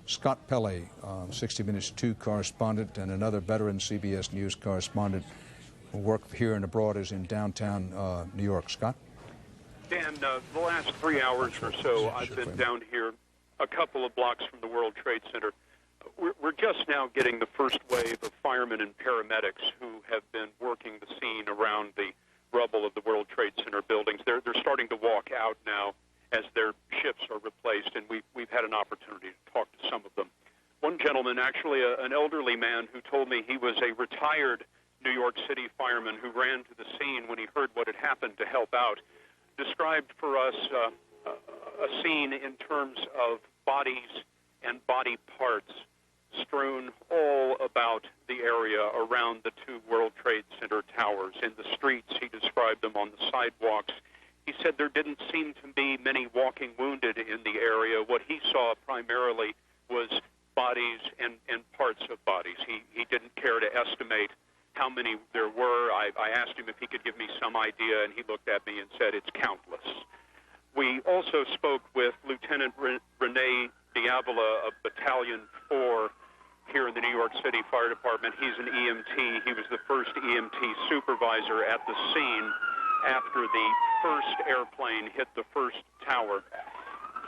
Scott Pelley, 60 Minutes 2 correspondent and another veteran CBS News correspondent who work here and abroad, is in downtown New York. Scott? Dan, the last 3 hours or so, I've been down here a couple of blocks from the World Trade Center. We're just now getting the first wave of firemen and paramedics who have been working the scene around the rubble of the World Trade Center buildings. They're starting to walk out now as their shifts are replaced, and we've had an opportunity to talk to some of them. One gentleman, actually an elderly man, who told me he was a retired New York City fireman who ran to the scene when he heard what had happened to help out, described for us a scene in terms of bodies and body parts strewn all about the area around the two World Trade Center towers. In the streets, he described them, on the sidewalks. He said there didn't seem to be many walking wounded in the area. What he saw primarily was bodies and parts of bodies. He didn't care to estimate how many there were. I asked him if he could give me some idea, and he looked at me and said it's countless. We also spoke with Lieutenant Rene Diavola of Battalion 4 here in the New York City Fire Department. He's an EMT. He was the first EMT supervisor at the scene after the first airplane hit the first tower.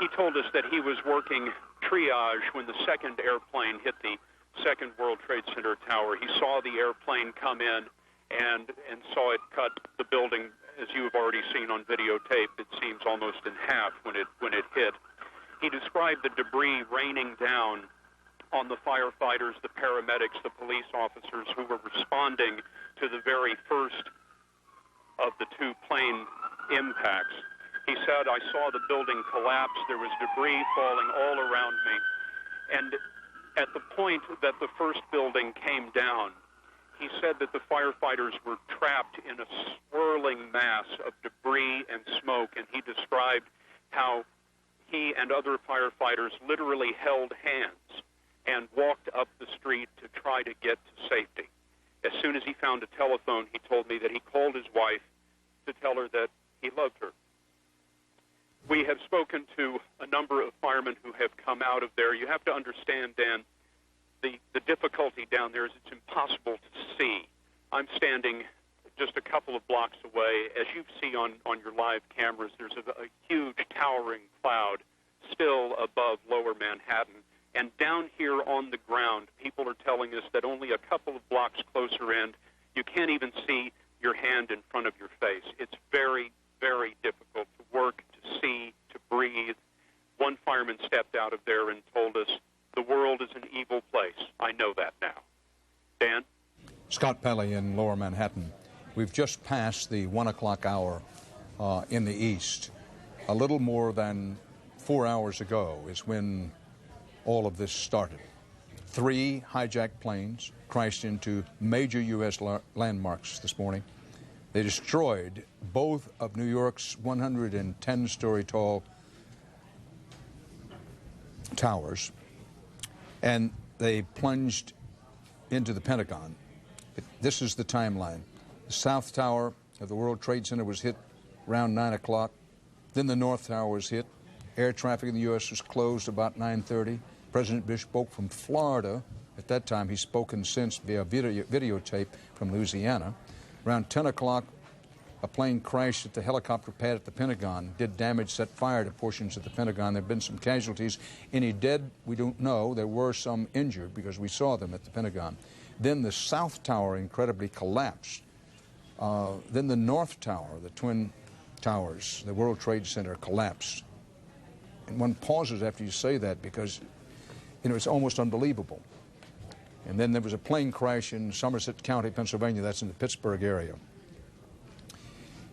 He told us that he was working triage when the second airplane hit the second World Trade Center tower. He saw the airplane come in and saw it cut the building, as you have already seen on videotape. It seems almost in half when it hit. He described the debris raining down on the firefighters, the paramedics, the police officers who were responding to the very first of the two plane impacts. He said, I saw the building collapse. There was debris falling all around me. And at the point that the first building came down, he said that the firefighters were trapped in a swirling mass of debris and smoke, and he described how he and other firefighters literally held hands and walked up the street to try to get to safety. As soon as he found a telephone, he told me that he called his wife to tell her that he loved her. We have spoken to a number of firemen who have come out of there. You have to understand, Dan, the difficulty down there is it's impossible to see. I'm standing just a couple of blocks away. As you see on your live cameras, there's a huge towering cloud still above lower Manhattan. And down here on the ground, people are telling us that only a couple of blocks closer in, you can't even see your hand in front of your face. It's very, very difficult to work, to see, to breathe. One fireman stepped out of there and told us, the world is an evil place. I know that now. Dan? Scott Pelley in lower Manhattan. We've just passed the 1 o'clock hour in the east. A little more than 4 hours ago is when all of this started. 3 hijacked planes crashed into major U.S. landmarks this morning. They destroyed both of New York's 110-story tall towers, and they plunged into the Pentagon. This is the timeline. The South Tower of the World Trade Center was hit around 9 o'clock. Then the North Tower was hit. Air traffic in the U.S. was closed about 9:30. President Bush spoke from Florida. At that time, he's spoken since via videotape from Louisiana. Around 10 o'clock, a plane crashed at the helicopter pad at the Pentagon, did damage, set fire to portions of the Pentagon. There have been some casualties. Any dead, we don't know. There were some injured because we saw them at the Pentagon. Then the South Tower incredibly collapsed. Then the North Tower, the Twin Towers, the World Trade Center collapsed. And one pauses after you say that because, you know, it's almost unbelievable. And then there was a plane crash in Somerset County, Pennsylvania. That's in the Pittsburgh area.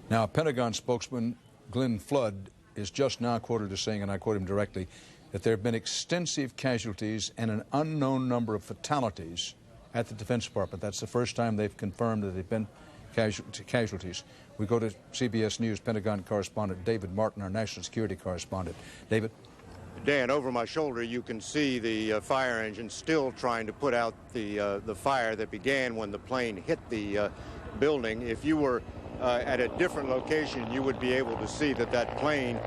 Now, Pentagon spokesman Glenn Flood is just now quoted as saying, and I quote him directly, that there have been extensive casualties and an unknown number of fatalities at the Defense Department. That's the first time they've confirmed that there have been casualties. We go to CBS News Pentagon correspondent David Martin, our national security correspondent. David? Dan, over my shoulder, you can see the fire engine still trying to put out the fire that began when the plane hit the building. If you were at a different location, you would be able to see that plane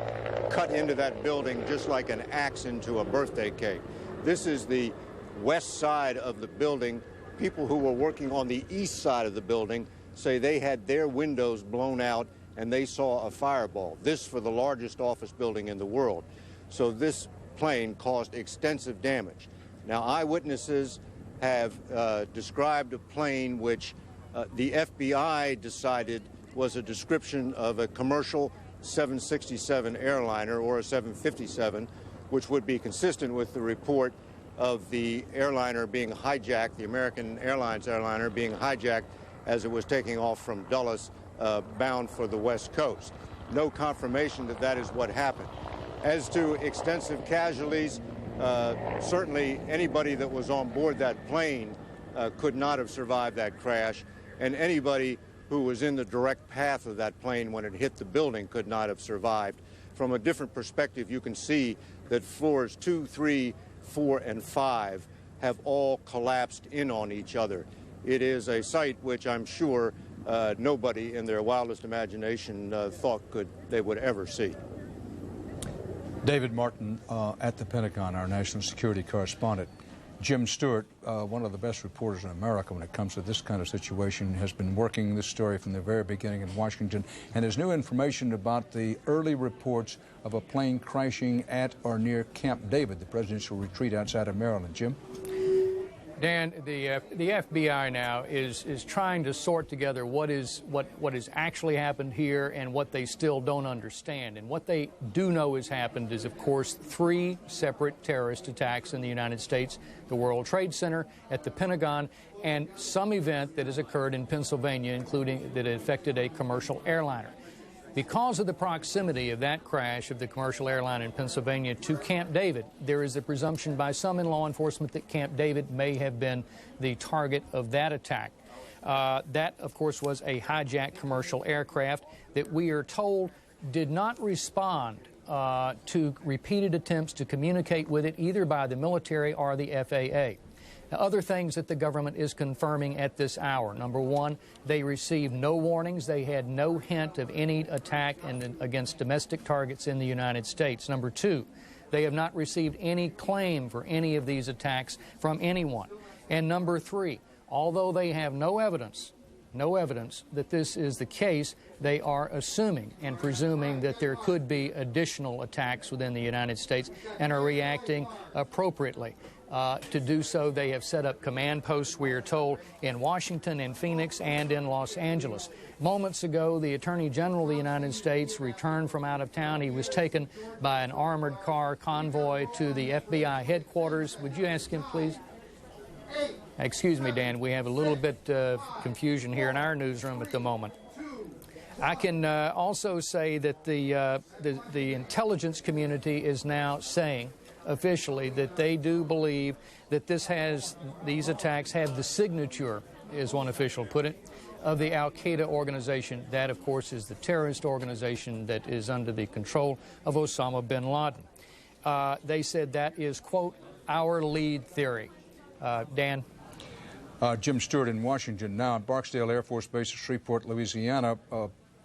cut into that building just like an axe into a birthday cake. This is the west side of the building. People who were working on the east side of the building say they had their windows blown out and they saw a fireball. This for the largest office building in the world. So this plane caused extensive damage. Now, eyewitnesses have described a plane which the FBI decided was a description of a commercial 767 airliner or a 757, which would be consistent with the report of the airliner being hijacked, the American Airlines airliner being hijacked as it was taking off from Dulles bound for the West Coast. No confirmation that that is what happened. As to extensive casualties, certainly anybody that was on board that plane could not have survived that crash, and anybody who was in the direct path of that plane when it hit the building could not have survived. From a different perspective, you can see that floors 2, 3, 4, and 5 have all collapsed in on each other. It is a sight which I'm sure nobody in their wildest imagination thought they would ever see. David Martin at the Pentagon, our national security correspondent. Jim Stewart, one of the best reporters in America when it comes to this kind of situation, has been working this story from the very beginning in Washington, and has new information about the early reports of a plane crashing at or near Camp David, the presidential retreat outside of Maryland. Jim? Dan, the FBI now is trying to sort together what has actually happened here and what they still don't understand. And what they do know has happened is, of course, 3 separate terrorist attacks in the United States: the World Trade Center, at the Pentagon, and some event that has occurred in Pennsylvania, including that affected a commercial airliner. Because of the proximity of that crash of the commercial airline in Pennsylvania to Camp David, there is a presumption by some in law enforcement that Camp David may have been the target of that attack. That, of course, was a hijacked commercial aircraft that we are told did not respond to repeated attempts to communicate with it either by the military or the FAA. Now, other things that the government is confirming at this hour. Number one, they received no warnings. They had no hint of any attack against domestic targets in the United States. Number two, they have not received any claim for any of these attacks from anyone. And number three, although they have no evidence that this is the case, they are assuming and presuming that there could be additional attacks within the United States and are reacting appropriately. To do so, they have set up command posts, we are told, in Washington, in Phoenix, and in Los Angeles. Moments ago, the Attorney General of the United States returned from out of town. He was taken by an armored car convoy to the FBI headquarters. Would you ask him, please? Excuse me, Dan, we have a little bit of confusion here in our newsroom at the moment. I can also say that the intelligence community is now saying officially that they do believe that these attacks have the signature, as one official put it, of the Al-Qaeda organization. That, of course, is the terrorist organization that is under the control of Osama bin Laden. They said that is, quote, our lead theory. Dan? Jim Stewart in Washington. Now at Barksdale Air Force Base in Shreveport, Louisiana,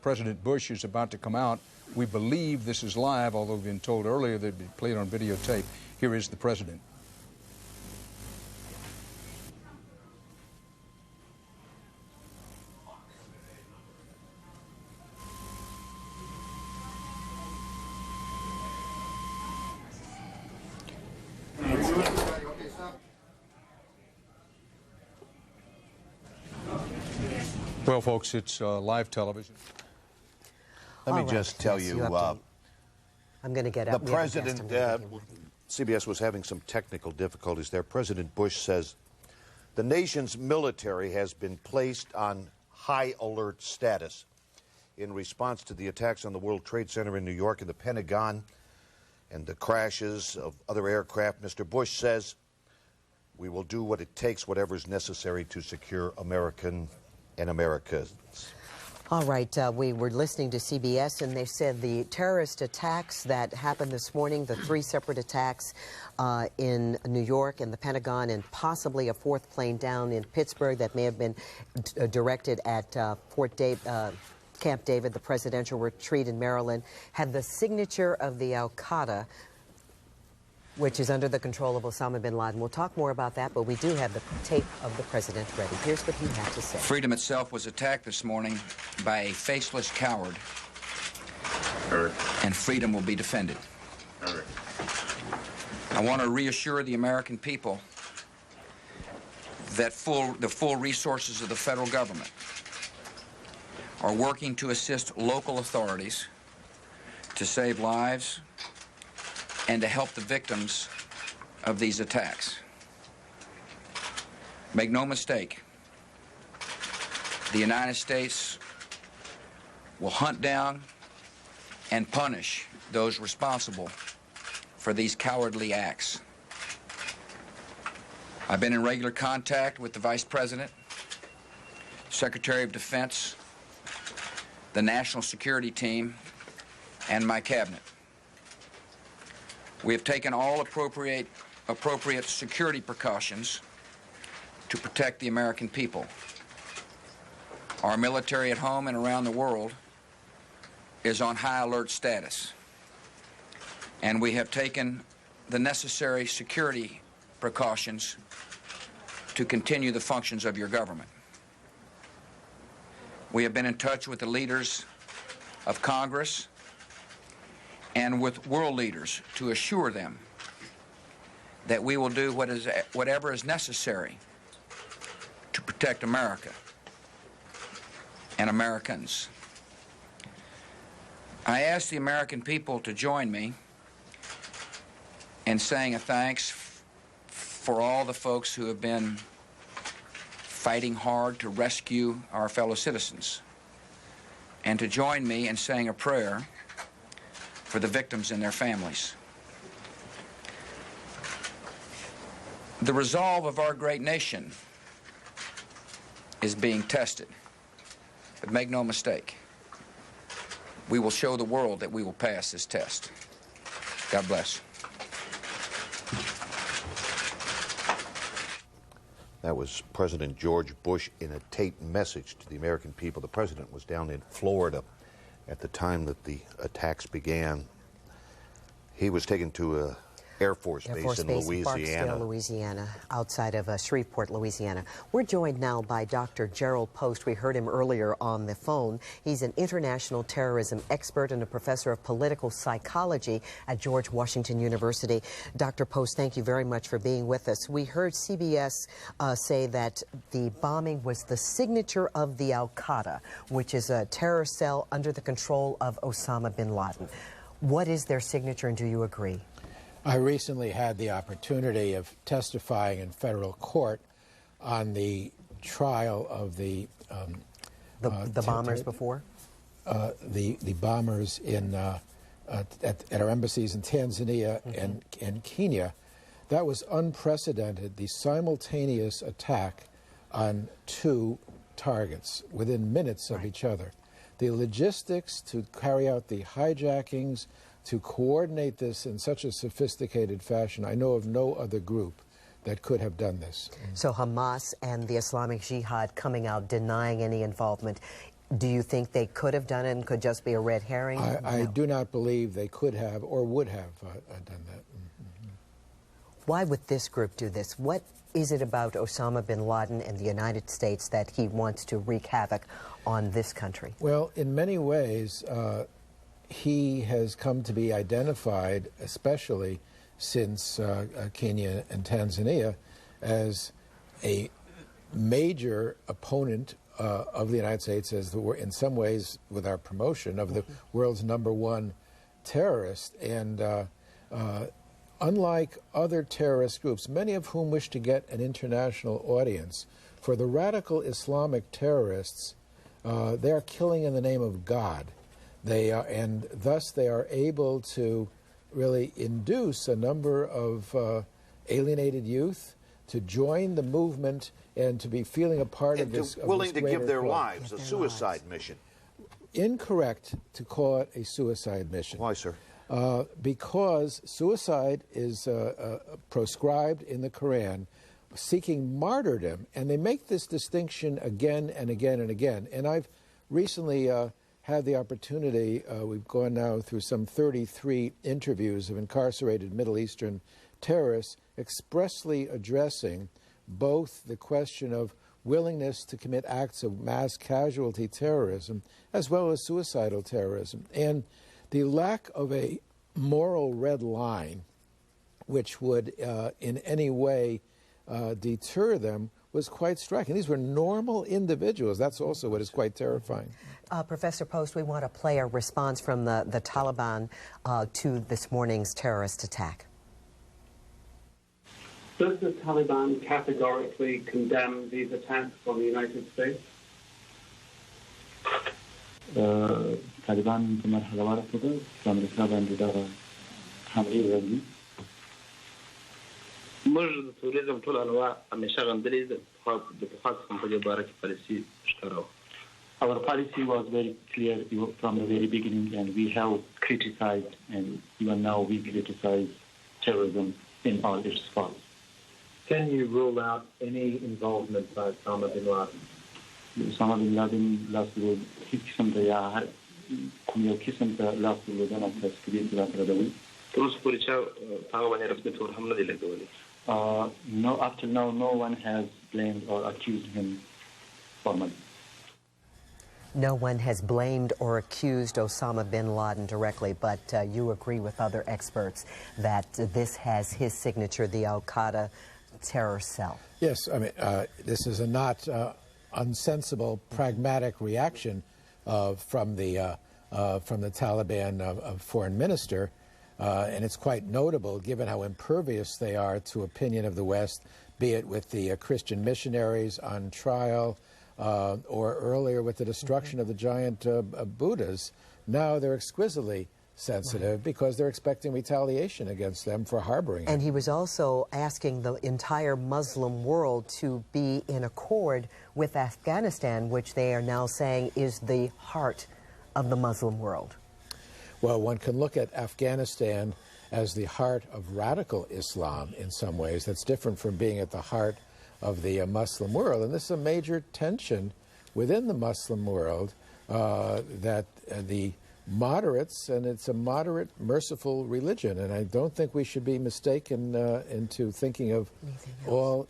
President Bush is about to come out. We believe this is live, although we've been told earlier that it'd be played on videotape. Here is the president. Well, folks, it's live television. Let me just tell you, I'm going to get up. The president, CBS was having some technical difficulties there. President Bush says the nation's military has been placed on high alert status in response to the attacks on the World Trade Center in New York and the Pentagon and the crashes of other aircraft. Mr. Bush says we will do what it takes, whatever is necessary to secure Americans. All right, we were listening to CBS, and they said the terrorist attacks that happened this morning, the 3 separate attacks in New York and the Pentagon, and possibly a 4th plane down in Pittsburgh that may have been directed at Camp David, the presidential retreat in Maryland, had the signature of the Al-Qaeda which is under the control of Osama bin Laden. We'll talk more about that, but we do have the tape of the president ready. Here's what he had to say. Freedom itself was attacked this morning by a faceless coward, and freedom will be defended. I want to reassure the American people that the full resources of the federal government are working to assist local authorities to save lives and to help the victims of these attacks. Make no mistake, the United States will hunt down and punish those responsible for these cowardly acts. I've been in regular contact with the Vice President, Secretary of Defense, the National Security Team, and my cabinet. We have taken all appropriate security precautions to protect the American people. Our military at home and around the world is on high alert status, and we have taken the necessary security precautions to continue the functions of your government. We have been in touch with the leaders of Congress and with world leaders to assure them that we will do whatever is necessary to protect America and Americans. I ask the American people to join me in saying a thanks for all the folks who have been fighting hard to rescue our fellow citizens, and to join me in saying a prayer for the victims and their families. The resolve of our great nation is being tested, but make no mistake, we will show the world that we will pass this test. God bless. That was President George Bush in a taped message to the American people. The president was down in Florida at the time that the attacks began. He was taken to a Air Force base in Louisiana. Barksdale, Louisiana, outside of Shreveport, Louisiana. We're joined now by Dr. Gerald Post. We heard him earlier on the phone. He's an international terrorism expert and a professor of political psychology at George Washington University. Dr. Post, thank you very much for being with us. We heard CBS say that the bombing was the signature of the Al-Qaeda, which is a terror cell under the control of Osama bin Laden. What is their signature, and do you agree? I recently had the opportunity of testifying in federal court on the trial of the bombers before? The bombers in at our embassies in Tanzania and Kenya. That was unprecedented, the simultaneous attack on two targets within minutes of each other. The logistics to carry out the hijackings, to coordinate this in such a sophisticated fashion, I know of no other group that could have done this. So Hamas and the Islamic Jihad coming out denying any involvement, do you think they could have done it and could just be a red herring? I do not believe they could have or would have done that. Why would this group do this? What is it about Osama bin Laden and the United States that he wants to wreak havoc on this country? Well, in many ways, he has come to be identified, especially since Kenya and Tanzania, as a major opponent of the United States, as in some ways with our promotion of the world's #1 terrorist. And unlike other terrorist groups, many of whom wish to get an international audience, for the radical Islamic terrorists, they are killing in the name of God. They are, and thus they are able to really induce a number of alienated youth to join the movement and to be feeling a part of this. Willing to give their lives, a suicide mission. Incorrect to call it a suicide mission. Why, sir? Because suicide is proscribed in the Quran, seeking martyrdom, and they make this distinction again and again and again. And I've recently had the opportunity, we've gone now through some 33 interviews of incarcerated Middle Eastern terrorists expressly addressing both the question of willingness to commit acts of mass casualty terrorism as well as suicidal terrorism. And the lack of a moral red line which would in any way deter them was quite striking. These were normal individuals. That's also what is quite terrifying. Professor Post, we want to play a response from the Taliban to this morning's terrorist attack. Does the Taliban categorically condemn these attacks on the United States? طالبان مرحله وارده امریکا باندې دا حمله وکړي موږ د توریزم ټول انواع همیشه غندلې د پخوا څخه په دې باره کې پالیسي ښکاره. Our policy was very clear from the very beginning, and we have criticized, and even now we criticize terrorism in all its forms. Can you rule out any involvement by Osama bin Laden? Osama bin Laden last year, هیڅ قسم د یا کوم یو قسم ته لاس درلودنه تسکیه سره راغلی. تر اوسه پورې چې هغه باندې رسمي تور هم نه دی لګولی. No, up till now, no one has blamed or accused him formally. No one has blamed or accused Osama bin Laden directly, but you agree with other experts that this has his signature, the al-Qaeda terror cell. Yes, I mean, this is a not unsensible, pragmatic reaction from the Taliban foreign minister, and it's quite notable given how impervious they are to opinion of the West, be it with the Christian missionaries on trial, or earlier with the destruction of the giant Buddhas. Now they're exquisitely sensitive because they're expecting retaliation against them for harboring And him. he was also asking the entire Muslim world to be in accord with Afghanistan, which they are now saying is the heart of the Muslim world. Well, one can look at Afghanistan as the heart of radical Islam in some ways. That's different from being at the heart of the Muslim world. And this is a major tension within the Muslim world that the moderates, and it's a moderate, merciful religion, and I don't think we should be mistaken into thinking of all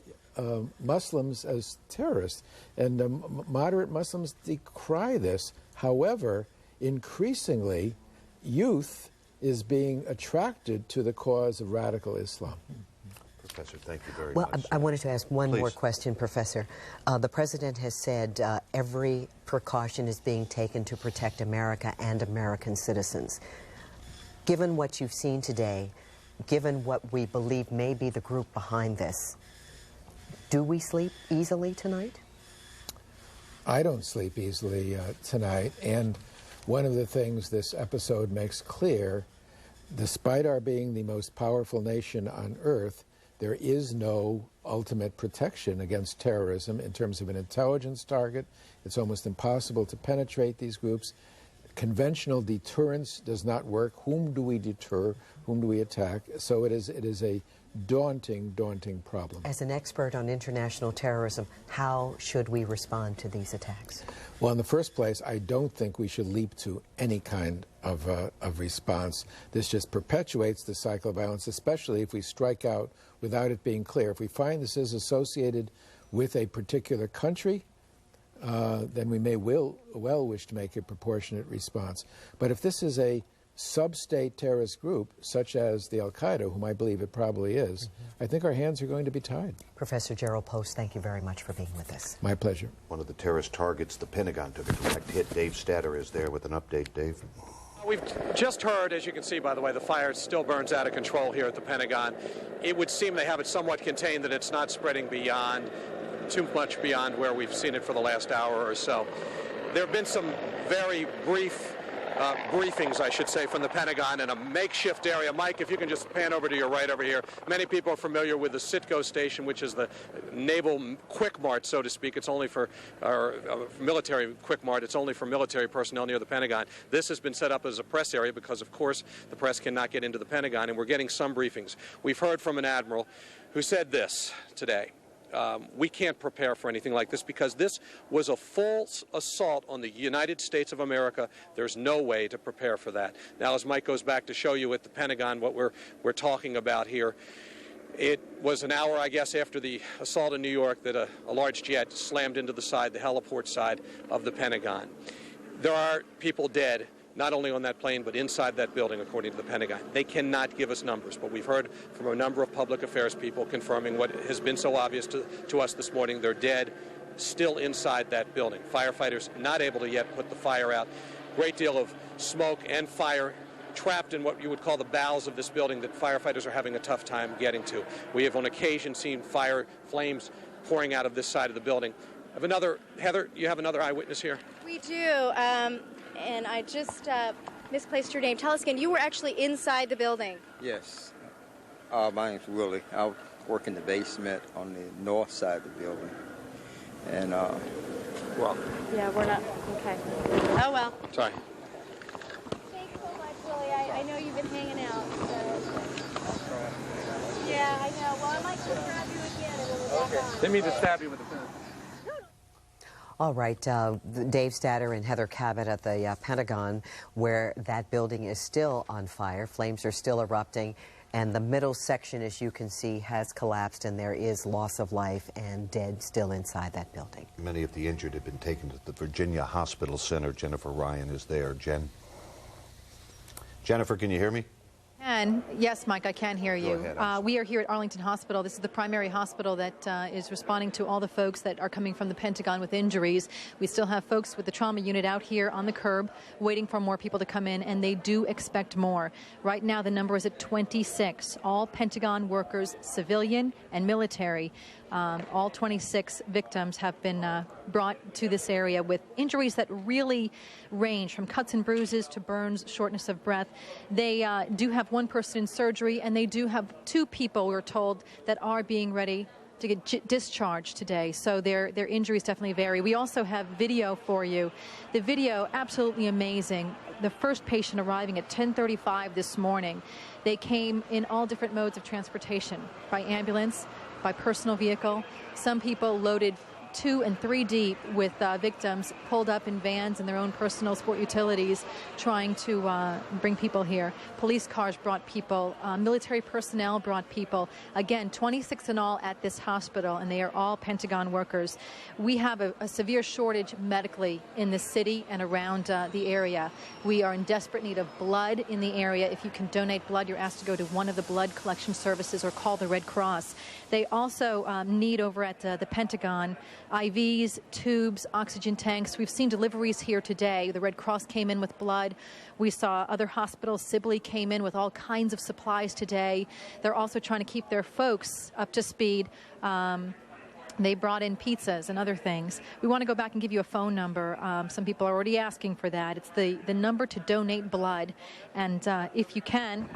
Muslims as terrorists. And moderate Muslims decry this. However, increasingly, youth is being attracted to the cause of radical Islam. Professor, thank you very Well, much. I wanted to ask one Please. more question, Professor. The President has said every precaution is being taken to protect America and American citizens. Given what you've seen today, given what we believe may be the group behind this, do we sleep easily tonight? I don't sleep easily tonight, and one of the things this episode makes clear, despite our being the most powerful nation on earth, there is no ultimate protection against terrorism in terms of an intelligence target. It's almost impossible to penetrate these groups. Conventional deterrence does not work. Whom do we deter? Whom do we attack? So it is a daunting, daunting problem. As an expert on international terrorism, how should we respond to these attacks? Well, in the first place, I don't think we should leap to any kind of response. This just perpetuates the cycle of violence, especially if we strike out without it being clear. If we find this is associated with a particular country, then we may well wish to make a proportionate response. But if this is a sub-state terrorist group, such as the al-Qaeda, whom I believe it probably is, I think our hands are going to be tied. Professor Gerald Post, thank you very much for being with us. My pleasure. One of the terrorist targets, the Pentagon, took a direct hit. Dave Statter is there with an update. Dave? We've just heard, as you can see, by the way, the fire still burns out of control here at the Pentagon. It would seem they have it somewhat contained, that it's not spreading beyond, too much beyond where we've seen it for the last hour or so. There have been some very brief briefings, I should say, from the Pentagon in a makeshift area. Mike, if you can just pan over to your right over here. Many people are familiar with the Citgo station, which is the naval quick mart, so to speak. It's only for military quick mart. It's only for military personnel near the Pentagon. This has been set up as a press area because, of course, the press cannot get into the Pentagon, and we're getting some briefings. We've heard from an admiral who said this today. we can't prepare for anything like this because this was a false assault on the United States of America. There's no way to prepare for that. Now, as Mike goes back to show you at the Pentagon what we're talking about here, it was an hour, I guess, after the assault in New York that a large jet slammed into the heliport side of the Pentagon. There are people dead, not only on that plane, but inside that building, according to the Pentagon. They cannot give us numbers, but we've heard from a number of public affairs people confirming what has been so obvious to us this morning. They're dead, still inside that building. Firefighters not able to yet put the fire out. Great deal of smoke and fire trapped in what you would call the bowels of this building that firefighters are having a tough time getting to. We have on occasion seen flames pouring out of this side of the building. Heather, you have another eyewitness here? We do. And I just misplaced your name. Tell us again, you were actually inside the building. Yes. My name's Willie. I work in the basement on the north side of the building. And, well. Yeah, we're not. Okay. Oh, well. Sorry. Thanks so much, Willie. I know you've been hanging out. So. Yeah, I know. Well, I might just grab you again and then we'll back on. Didn't mean to stab you with the pen. All right, Dave Statter and Heather Cabot at the Pentagon, where that building is still on fire. Flames are still erupting, and the middle section, as you can see, has collapsed, and there is loss of life and dead still inside that building. Many of the injured have been taken to the Virginia Hospital Center. Jennifer Ryan is there. Jennifer, can you hear me? Yes, Mike, I can hear you. Go ahead, we are here at Arlington Hospital. This is the primary hospital that is responding to all the folks that are coming from the Pentagon with injuries. We still have folks with the trauma unit out here on the curb waiting for more people to come in, and they do expect more. Right now, the number is at 26. All Pentagon workers, civilian and military. All 26 victims have been brought to this area with injuries that really range from cuts and bruises to burns, shortness of breath. They do have one person in surgery, and they do have 2 people, we're told, that are being ready to get discharged today. So their injuries definitely vary. We also have video for you. The video, absolutely amazing. The first patient arriving at 10:35 this morning. They came in all different modes of transportation, by ambulance, by personal vehicle. Some people loaded 2 and 3 deep with victims pulled up in vans and their own personal sport utilities trying to bring people here. Police cars brought people. Military personnel brought people. Again, 26 in all at this hospital, and they are all Pentagon workers. We have a severe shortage medically in the city and around the area. We are in desperate need of blood in the area. If you can donate blood, you're asked to go to one of the blood collection services or call the Red Cross. They also need over at the Pentagon IVs, tubes, oxygen tanks. We've seen deliveries here today. The Red Cross came in with blood. We saw other hospitals. Sibley came in with all kinds of supplies today. They're also trying to keep their folks up to speed. They brought in pizzas and other things. We want to go back and give you a phone number. Some people are already asking for that. It's the number to donate blood. And if you can,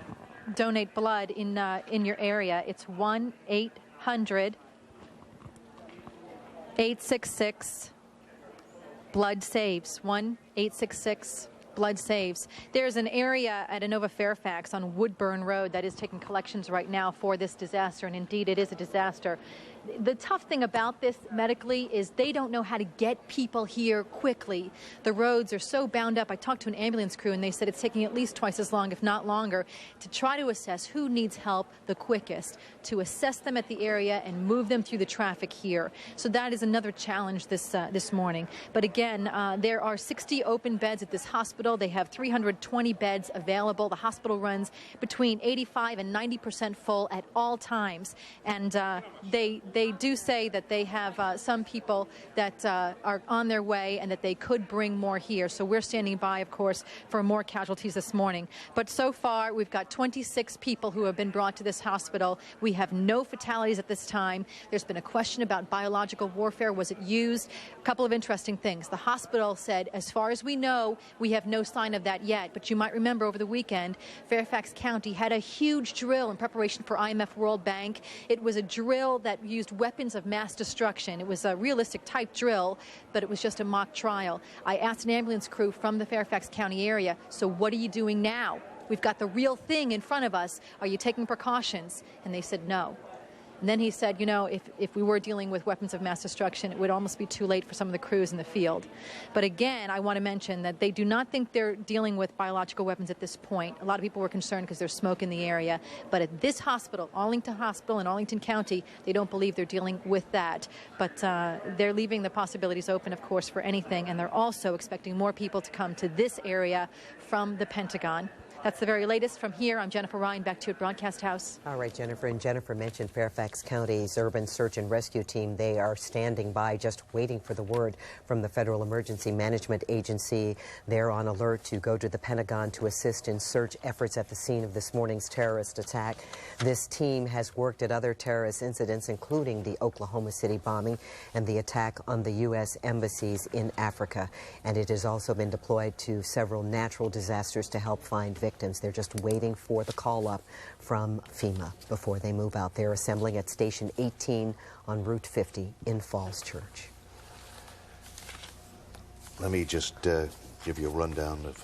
donate blood in your area. It's 1-800-866 Blood Saves. 1-866 Blood Saves. There's an area at Inova Fairfax on Woodburn Road that is taking collections right now for this disaster, and indeed it is a disaster. The tough thing about this medically is they don't know how to get people here quickly. The roads are so bound up. I talked to an ambulance crew and they said it's taking at least twice as long, if not longer, to try to assess who needs help the quickest, to assess them at the area and move them through the traffic here. So that is another challenge this morning. But again, there are 60 open beds at this hospital. They have 320 beds available. The hospital runs between 85 and 90% full at all times. And they do say that they have some people that are on their way and that they could bring more here. So we're standing by, of course, for more casualties this morning. But so far, we've got 26 people who have been brought to this hospital. We have no fatalities at this time. There's been a question about biological warfare. Was it used? A couple of interesting things. The hospital said, as far as we know, we have no sign of that yet. But you might remember over the weekend, Fairfax County had a huge drill in preparation for IMF World Bank. It was a drill that used weapons of mass destruction. It was a realistic type drill, but it was just a mock trial. I asked an ambulance crew from the Fairfax County area, so what are you doing now? We've got the real thing in front of us. Are you taking precautions? And they said no. And then he said, you know, if we were dealing with weapons of mass destruction, it would almost be too late for some of the crews in the field. But again, I want to mention that they do not think they're dealing with biological weapons at this point. A lot of people were concerned because there's smoke in the area. But at this hospital, Arlington Hospital in Arlington County, they don't believe they're dealing with that. But they're leaving the possibilities open, of course, for anything. And they're also expecting more people to come to this area from the Pentagon. That's the very latest from here. I'm Jennifer Ryan, back to you at Broadcast House. All right, Jennifer. And Jennifer mentioned Fairfax County's Urban Search and Rescue Team. They are standing by, just waiting for the word from the Federal Emergency Management Agency. They're on alert to go to the Pentagon to assist in search efforts at the scene of this morning's terrorist attack. This team has worked at other terrorist incidents, including the Oklahoma City bombing and the attack on the U.S. embassies in Africa. And it has also been deployed to several natural disasters to help find victims. They're just waiting for the call up from FEMA before they move out. They're assembling at Station 18 on Route 50 in Falls Church. Let me just give you a rundown of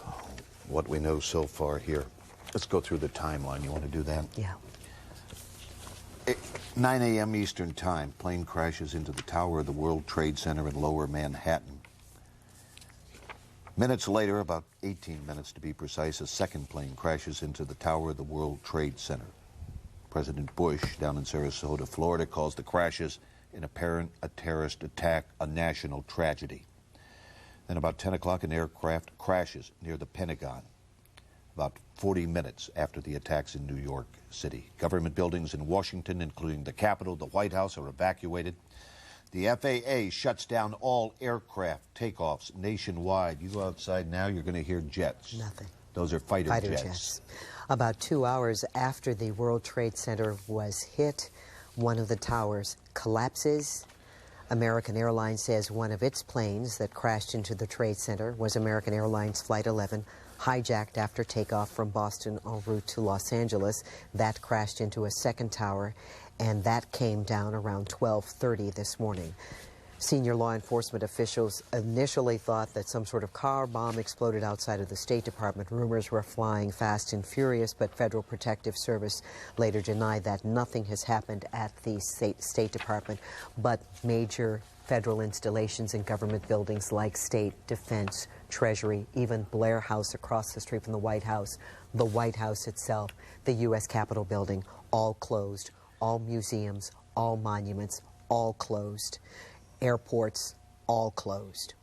what we know so far here. Let's go through the timeline. You want to do that? Yeah. 9 a.m. Eastern Time, plane crashes into the tower of the World Trade Center in Lower Manhattan. Minutes later, about 18 minutes to be precise, a second plane crashes into the tower of the World Trade Center. President Bush, down in Sarasota, Florida, calls the crashes in apparent a terrorist attack a national tragedy. Then about 10 o'clock, an aircraft crashes near the Pentagon, about 40 minutes after the attacks in New York City. Government buildings in Washington, including the Capitol, the White House, are evacuated. The FAA shuts down all aircraft takeoffs nationwide. You go outside now, you're going to hear jets. Nothing. Those are fighter jets. About 2 hours after the World Trade Center was hit, one of the towers collapses. American Airlines says one of its planes that crashed into the Trade Center was American Airlines Flight 11, hijacked after takeoff from Boston en route to Los Angeles. That crashed into a second tower, and that came down around 12:30 this morning. Senior law enforcement officials initially thought that some sort of car bomb exploded outside of the State Department. Rumors were flying fast and furious, but Federal Protective Service later denied that. Nothing has happened at the State Department, but major federal installations in government buildings like State, Defense, Treasury, even Blair House across the street from the White House itself, the U.S. Capitol building, all closed. All museums, all monuments, all closed. Airports, all closed.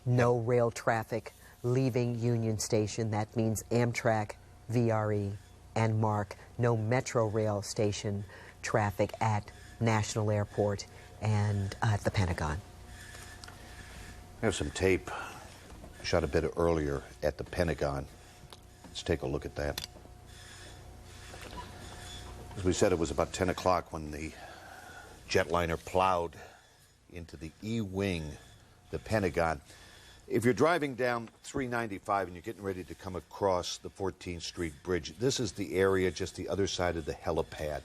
No rail traffic leaving Union Station. That means Amtrak, VRE, and MARC. No Metro Rail station traffic at National Airport and at the Pentagon. I have some tape shot a bit earlier at the Pentagon. Let's take a look at that. As we said, it was about 10 o'clock when the jetliner plowed into the E-wing, the Pentagon. If you're driving down 395 and you're getting ready to come across the 14th Street Bridge, this is the area just the other side of the helipad.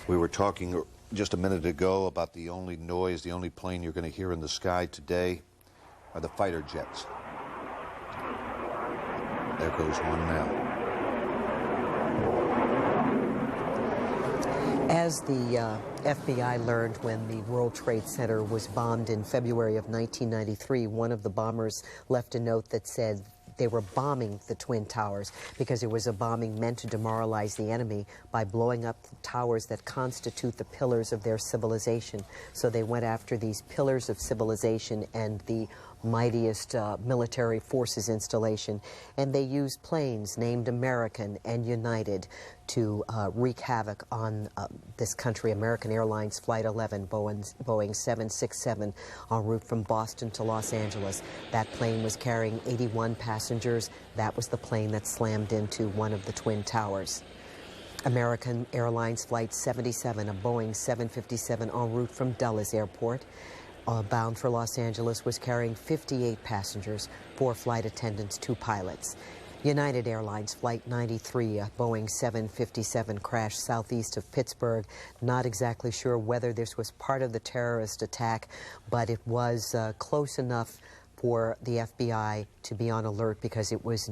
We were talking just a minute ago about the only noise, the only plane you're going to hear in the sky today are the fighter jets. There goes one now. As the FBI learned when the World Trade Center was bombed in February of 1993, one of the bombers left a note that said they were bombing the Twin Towers because it was a bombing meant to demoralize the enemy by blowing up the towers that constitute the pillars of their civilization. So they went after these pillars of civilization and the mightiest military forces installation, and they used planes named American and United to wreak havoc on this country. American Airlines Flight 11, Boeing 767, en route from Boston to Los Angeles. That plane was carrying 81 passengers. That was the plane that slammed into one of the Twin Towers. American Airlines Flight 77, a Boeing 757 en route from Dulles Airport, bound for Los Angeles, was carrying 58 passengers, 4 flight attendants, 2 pilots. United Airlines Flight 93, a Boeing 757, crashed southeast of Pittsburgh. Not exactly sure whether this was part of the terrorist attack, but it was close enough for the FBI to be on alert because it was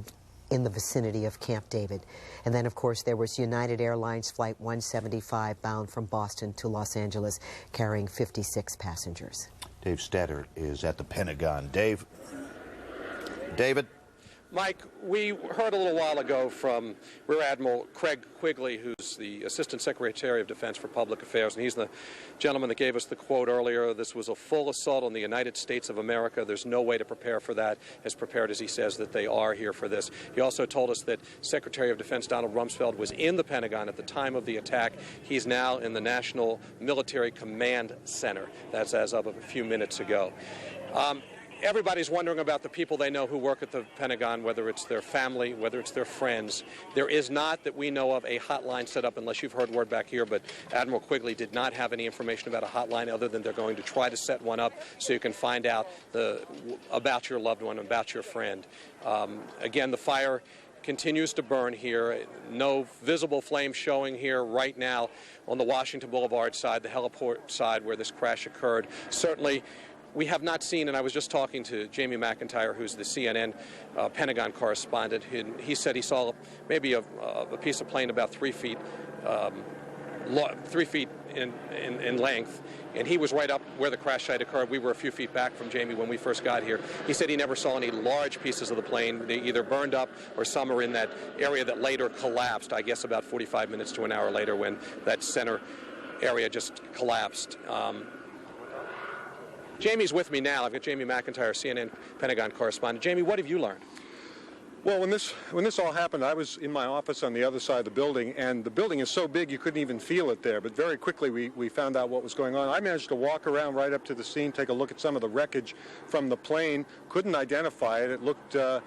in the vicinity of Camp David. And then, of course, there was United Airlines Flight 175 bound from Boston to Los Angeles, carrying 56 passengers. Dave Statter is at the Pentagon. Dave? David? Mike, we heard a little while ago from Rear Admiral Craig Quigley, who's the Assistant Secretary of Defense for Public Affairs, and he's the gentleman that gave us the quote earlier. This was a full assault on the United States of America. There's no way to prepare for that, as prepared as he says that they are here for this. He also told us that Secretary of Defense Donald Rumsfeld was in the Pentagon at the time of the attack. He's now in the National Military Command Center. That's as of a few minutes ago. Everybody's wondering about the people they know who work at the Pentagon, whether it's their family, whether it's their friends. There is not, that we know of, a hotline set up, unless you've heard word back here, but Admiral Quigley did not have any information about a hotline other than they're going to try to set one up so you can find out about your loved one, about your friend. Again, the fire continues to burn here. No visible flame showing here right now on the Washington Boulevard side, the heliport side where this crash occurred. Certainly, we have not seen, and I was just talking to Jamie McIntyre, who's the CNN Pentagon correspondent, and he said he saw maybe a piece of plane about 3 feet, 3 feet in length, and he was right up where the crash site occurred. We were a few feet back from Jamie when we first got here. He said he never saw any large pieces of the plane. They either burned up or some are in that area that later collapsed, I guess about 45 minutes to an hour later, when that center area just collapsed. Jamie's with me now. I've got Jamie McIntyre, CNN Pentagon correspondent. Jamie, what have you learned? Well, when this all happened, I was in my office on the other side of the building, and the building is so big you couldn't even feel it there. But very quickly we found out what was going on. I managed to walk around right up to the scene, take a look at some of the wreckage from the plane. Couldn't identify it. It looked the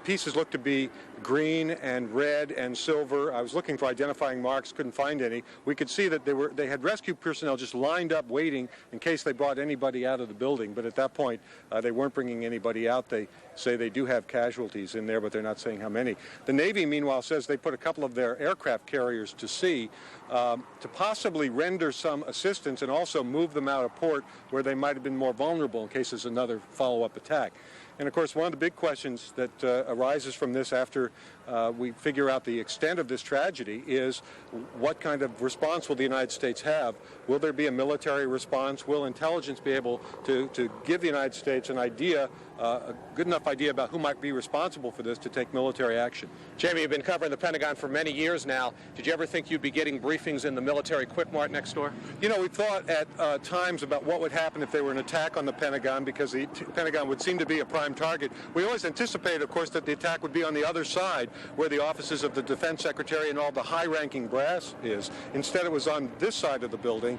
pieces looked to be green and red and silver. I was looking for identifying marks, couldn't find any. We could see that they had rescue personnel just lined up waiting in case they brought anybody out of the building. But at that point, they weren't bringing anybody out. They say they do have casualties in there, but they're not saying how many. The Navy, meanwhile, says they put a couple of their aircraft carriers to sea to possibly render some assistance and also move them out of port where they might have been more vulnerable in case there's another follow-up attack. And of course, one of the big questions that arises from this after we figure out the extent of this tragedy is what kind of response will the United States have? Will there be a military response? Will intelligence be able to give the United States an idea, a good enough idea about who might be responsible for this to take military action? Jamie, you've been covering the Pentagon for many years now. Did you ever think you'd be getting briefings in the military Quick Mart next door? You know, we thought at times about what would happen if there were an attack on the Pentagon, because the Pentagon would seem to be a prime target. We always anticipated, of course, that the attack would be on the other side, where the offices of the Defense Secretary and all the high-ranking brass is. Instead, it was on this side of the building.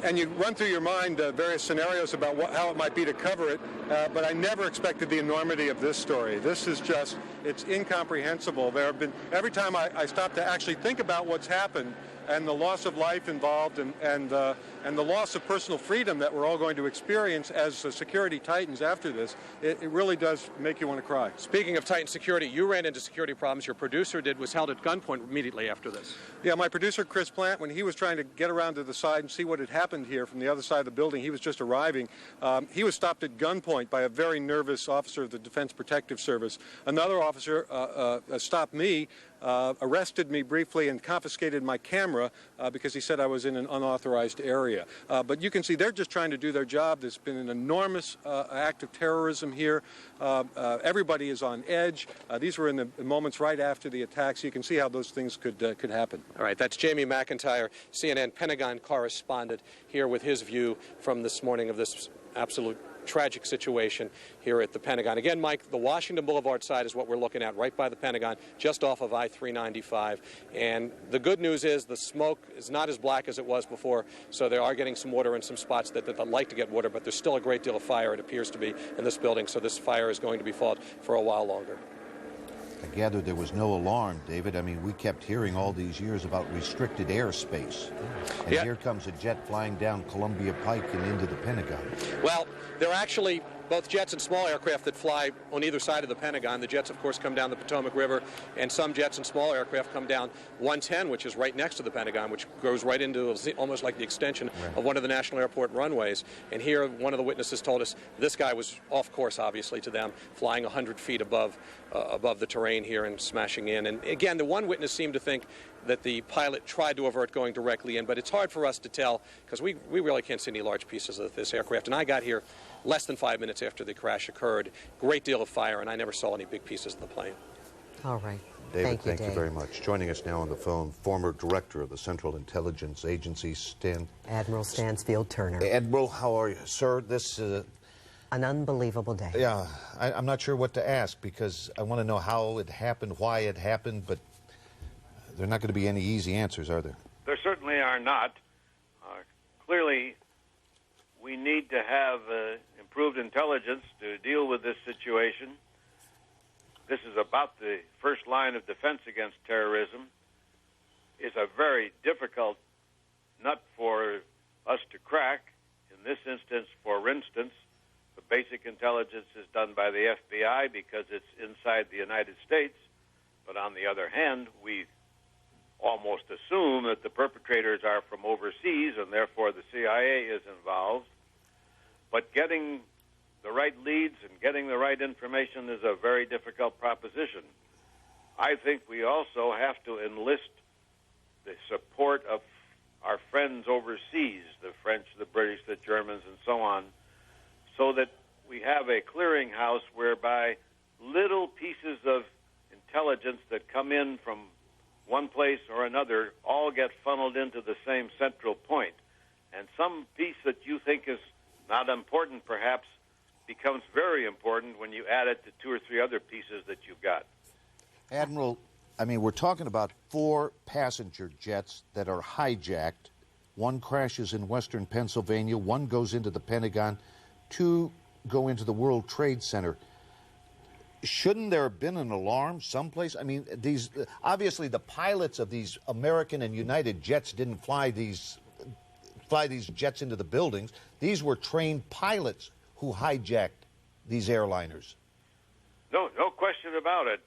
And you run through your mind various scenarios about how it might be to cover it, but I never expected the enormity of this story. This is just, it's incomprehensible. There have been, every time I stop to actually think about what's happened, and the loss of life involved, and the loss of personal freedom that we're all going to experience as security tightens after this, it really does make you want to cry. Speaking of tightened security, you ran into security problems. Your producer was held at gunpoint immediately after this. Yeah, my producer, Chris Plant, when he was trying to get around to the side and see what had happened here from the other side of the building, he was just arriving. He was stopped at gunpoint by a very nervous officer of the Defense Protective Service. Another officer stopped me, arrested me briefly, and confiscated my camera because he said I was in an unauthorized area. But you can see they're just trying to do their job. There's been an enormous act of terrorism here. Everybody is on edge. These were in the moments right after the attack, so you can see how those things could happen. All right, that's Jamie McIntyre, CNN Pentagon correspondent, here with his view from this morning of this absolute tragic situation here at the Pentagon. Again, Mike, the Washington Boulevard side is what we're looking at, right by the Pentagon, just off of I-395. And the good news is the smoke is not as black as it was before, so they are getting some water in some spots that like to get water, but there's still a great deal of fire, it appears to be, in this building, so this fire is going to be fought for a while longer. I gather there was no alarm, David. I mean, we kept hearing all these years about restricted airspace. And here comes a jet flying down Columbia Pike and into the Pentagon. Well, they're actually both jets and small aircraft that fly on either side of the Pentagon. The jets, of course, come down the Potomac River, and some jets and small aircraft come down 110, which is right next to the Pentagon, which goes right into almost like the extension of one of the National Airport runways. And here, one of the witnesses told us this guy was off course, obviously, to them, flying 100 feet above the terrain here and smashing in. And again, the one witness seemed to think that the pilot tried to avert going directly in, but it's hard for us to tell because we really can't see any large pieces of this aircraft. And I got here less than 5 minutes after the crash occurred. Great deal of fire, and I never saw any big pieces of the plane. All right. David, thank you very much. Joining us now on the phone, former director of the Central Intelligence Agency, Admiral Stansfield Turner. Admiral, how are you, sir? This an unbelievable day. Yeah, I'm not sure what to ask because I want to know how it happened, why it happened, but there are not going to be any easy answers, are there? There certainly are not. Clearly, we need to have improved intelligence to deal with this situation. This is about the first line of defense against terrorism. It's a very difficult nut for us to crack. In this instance, for instance, the basic intelligence is done by the FBI because it's inside the United States. But on the other hand, we almost assume that the perpetrators are from overseas and therefore the CIA is involved. But getting the right leads and getting the right information is a very difficult proposition. I think we also have to enlist the support of our friends overseas, the French, the British, the Germans, and so on, so that we have a clearinghouse whereby little pieces of intelligence that come in from one place or another all get funneled into the same central point. And some piece that you think is not important, perhaps, becomes very important when you add it to 2 or 3 other pieces that you've got. Admiral, I mean, we're talking about 4 passenger jets that are hijacked. One crashes in western Pennsylvania, one goes into the Pentagon, 2 go into the World Trade Center. Shouldn't there have been an alarm someplace? I mean, these obviously the pilots of these American and United jets didn't fly these jets into the buildings. These were trained pilots who hijacked these airliners. No question about it.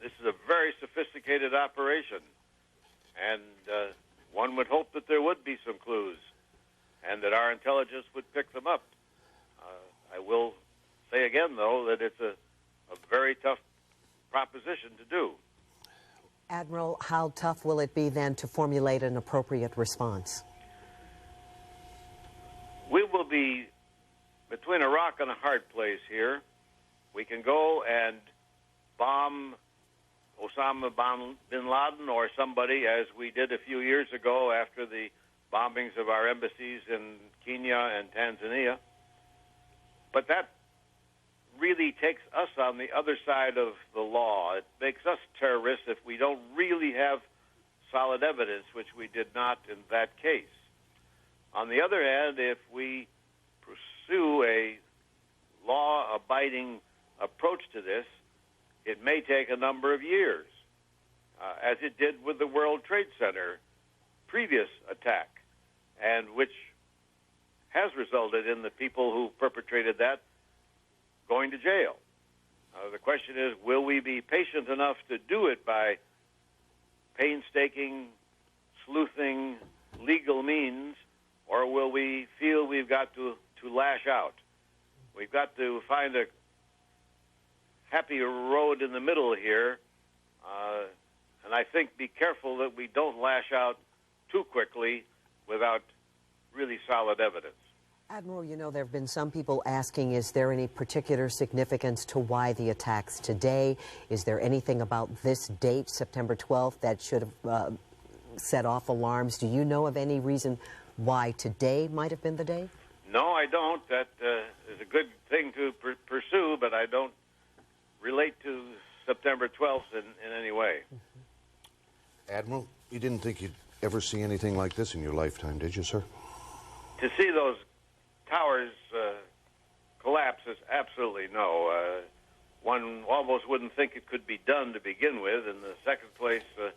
This is a very sophisticated operation, and one would hope that there would be some clues and that our intelligence would pick them up. I will say again, though, that it's a very tough proposition to do. Admiral, how tough will it be then to formulate an appropriate response? We will be between a rock and a hard place here. We can go and bomb Osama bin Laden or somebody, as we did a few years ago after the bombings of our embassies in Kenya and Tanzania. But that really takes us on the other side of the law. It makes us terrorists if we don't really have solid evidence, which we did not in that case. On the other hand, if we pursue a law-abiding approach to this, it may take a number of years, as it did with the World Trade Center previous attack, and which has resulted in the people who perpetrated that going to jail. The question is, will we be patient enough to do it by painstaking, sleuthing, legal means, or will we feel we've got to lash out? We've got to find a happy road in the middle here, and I think be careful that we don't lash out too quickly without really solid evidence. Admiral, you know, there have been some people asking, is there any particular significance to why the attacks today? Is there anything about this date, September 12th, that should have set off alarms? Do you know of any reason why today might have been the day? No, I don't. That is a good thing to pursue, but I don't relate to September 12th in any way. Admiral, you didn't think you'd ever see anything like this in your lifetime, did you, sir? To see those towers collapse is absolutely no. One almost wouldn't think it could be done to begin with. In the second place, the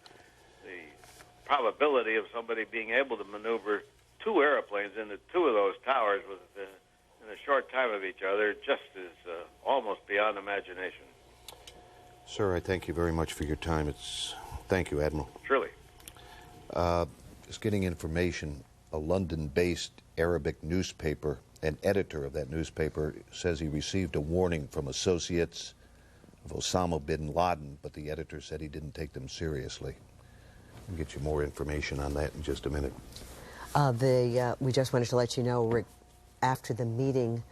probability of somebody being able to maneuver 2 airplanes into 2 of those towers with in a short time of each other just is almost beyond imagination. Sir, I thank you very much for your time. Thank you, Admiral. Truly. Just getting information, a London-based Arabic newspaper, an editor of that newspaper says he received a warning from associates of Osama bin Laden, but the editor said he didn't take them seriously. I'll get you more information on that in just a minute. We just wanted to let you know, Rick, after the meeting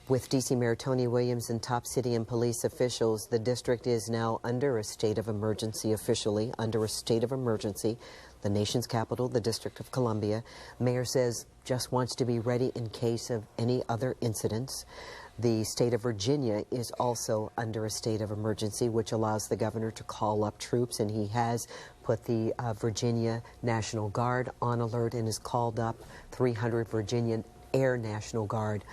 with D.C. Mayor Tony Williams and top city and police officials, the district is now under a state of emergency, officially under a state of emergency. The nation's capital, the District of Columbia. Mayor says just wants to be ready in case of any other incidents. The state of Virginia is also under a state of emergency, which allows the governor to call up troops, and he has put the Virginia National Guard on alert and has called up 300 Virginia Air National Guard.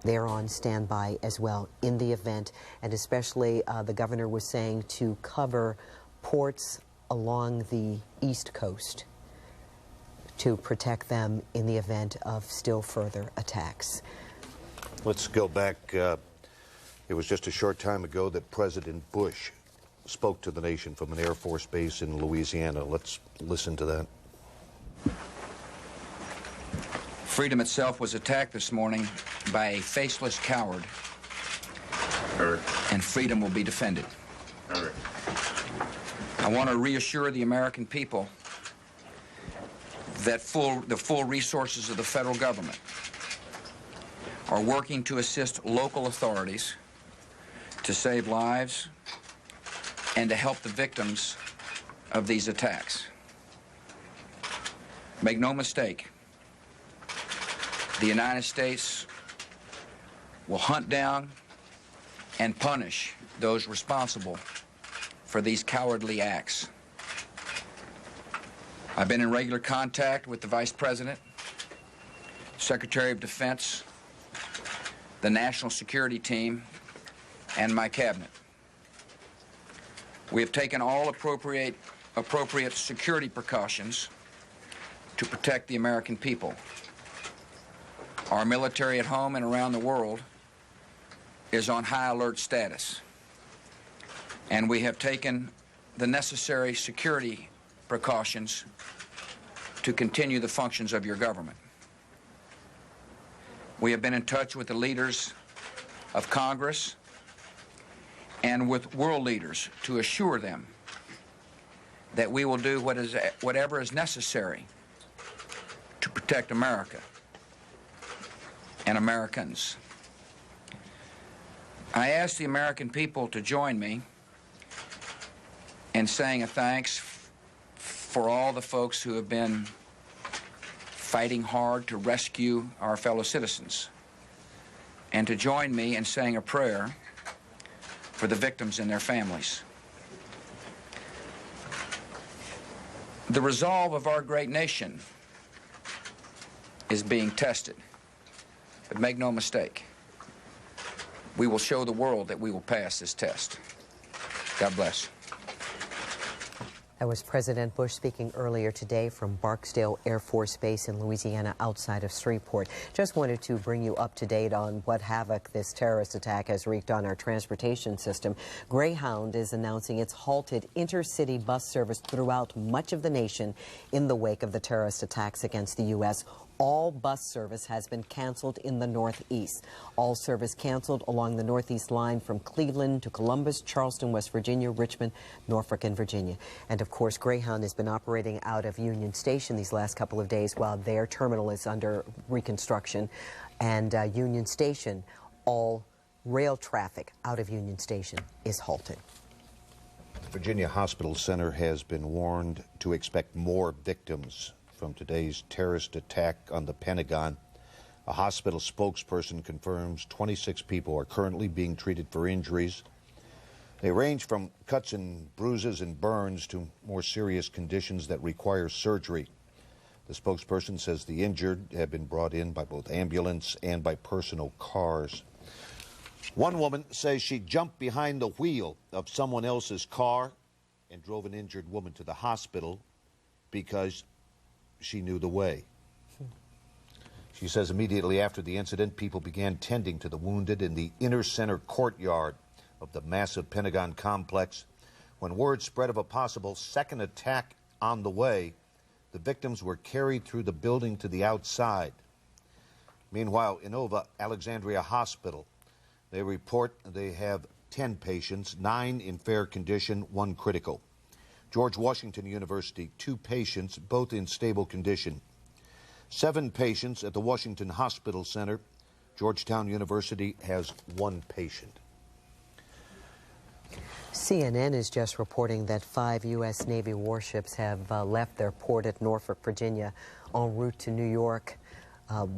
They're on standby as well in the event, and especially the governor was saying to cover ports along the East Coast to protect them in the event of still further attacks. Let's go back. It was just a short time ago that President Bush spoke to the nation from an Air Force base in Louisiana. Let's listen to that. Freedom itself was attacked this morning by a faceless coward, and freedom will be defended. I want to reassure the American people that the full resources of the federal government are working to assist local authorities to save lives and to help the victims of these attacks. Make no mistake, the United States will hunt down and punish those responsible for these cowardly acts. I've been in regular contact with the Vice President, Secretary of Defense, the National Security Team, and my cabinet. We have taken all appropriate security precautions to protect the American people. Our military at home and around the world is on high alert status, and we have taken the necessary security precautions to continue the functions of your government. We have been in touch with the leaders of Congress and with world leaders to assure them that we will do whatever is necessary to protect America and Americans. I ask the American people to join me in saying a thanks for all the folks who have been fighting hard to rescue our fellow citizens, and to join me in saying a prayer for the victims and their families. The resolve of our great nation is being tested, but make no mistake, we will show the world that we will pass this test. God bless. That was President Bush speaking earlier today from Barksdale Air Force Base in Louisiana outside of Shreveport. Just wanted to bring you up to date on what havoc this terrorist attack has wreaked on our transportation system. Greyhound is announcing it's halted intercity bus service throughout much of the nation in the wake of the terrorist attacks against the U.S. All bus service has been canceled in the Northeast. All service canceled along the Northeast line from Cleveland to Columbus, Charleston, West Virginia, Richmond, Norfolk, and Virginia. And of course, Greyhound has been operating out of Union Station these last couple of days while their terminal is under reconstruction. And Union Station, all rail traffic out of Union Station is halted. The Virginia Hospital Center has been warned to expect more victims from today's terrorist attack on the Pentagon. A hospital spokesperson confirms 26 people are currently being treated for injuries. They range from cuts and bruises and burns to more serious conditions that require surgery. The spokesperson says the injured have been brought in by both ambulance and by personal cars. One woman says she jumped behind the wheel of someone else's car and drove an injured woman to the hospital because she knew the way. She says immediately after the incident, people began tending to the wounded in the inner center courtyard of the massive Pentagon complex. When word spread of a possible second attack on the way, the victims were carried through the building to the outside. Meanwhile, Inova Alexandria Hospital, they report they have 10 patients, 9 in fair condition, 1 critical. George Washington University, 2 patients, both in stable condition. 7 patients at the Washington Hospital Center. Georgetown University has 1 patient. CNN is just reporting that 5 U.S. Navy warships have left their port at Norfolk, Virginia, en route to New York.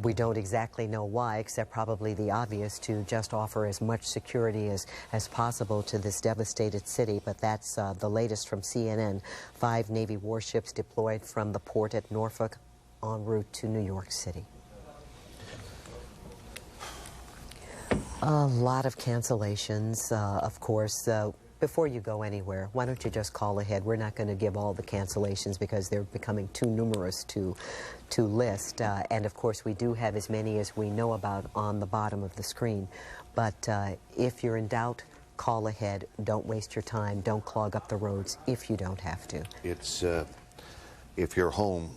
We don't exactly know why, except probably the obvious, to just offer as much security as possible to this devastated city. But that's the latest from CNN. 5 Navy warships deployed from the port at Norfolk en route to New York City. A lot of cancellations, of course. Before you go anywhere, why don't you just call ahead? We're not going to give all the cancellations because they're becoming too numerous to list. And of course, we do have as many as we know about on the bottom of the screen. But if you're in doubt, call ahead. Don't waste your time. Don't clog up the roads if you don't have to. It's, if you're home,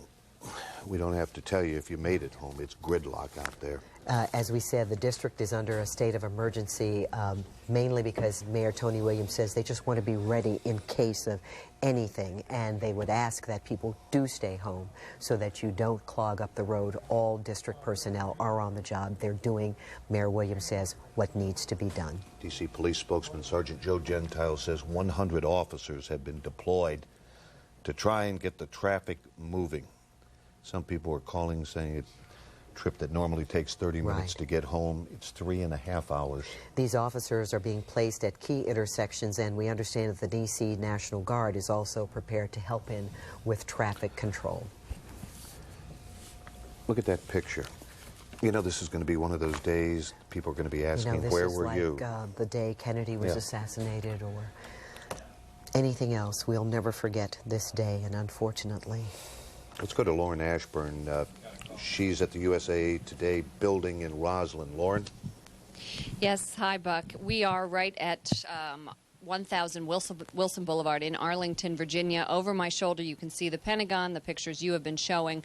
we don't have to tell you if you made it home. It's gridlock out there. As we said, the district is under a state of emergency, mainly because Mayor Tony Williams says they just want to be ready in case of anything, and they would ask that people do stay home so that you don't clog up the road. All district personnel are on the job. They're doing, Mayor Williams says, what needs to be done. D.C. Police spokesman Sergeant Joe Gentile says 100 officers have been deployed to try and get the traffic moving. Some people are calling saying it trip that normally takes 30 minutes to get home, it's 3.5 hours. These officers are being placed at key intersections, and we understand that the D.C. National Guard is also prepared to help in with traffic control. Look at that picture. You know, this is going to be one of those days people are going to be asking, where were you? The day Kennedy was assassinated or anything else. We'll never forget this day, and unfortunately. Let's go to Lauren Ashburn. She's at the USA Today building in Roslyn. Lauren? Yes, hi, Buck. We are right at 1000 Wilson Boulevard in Arlington, Virginia. Over my shoulder, you can see the Pentagon, the pictures you have been showing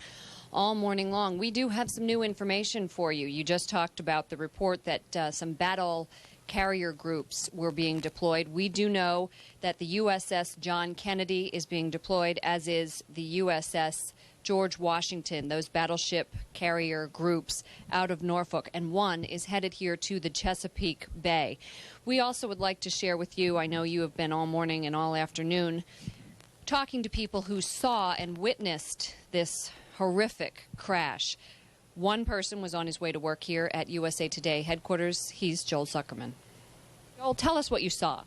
all morning long. We do have some new information for you. You just talked about the report that some battle carrier groups were being deployed. We do know that the USS John Kennedy is being deployed, as is the USS George Washington, those battleship carrier groups out of Norfolk, and one is headed here to the Chesapeake Bay. We also would like to share with you, I know you have been all morning and all afternoon, talking to people who saw and witnessed this horrific crash. One person was on his way to work here at USA Today headquarters. He's Joel Zuckerman. Joel, tell us what you saw.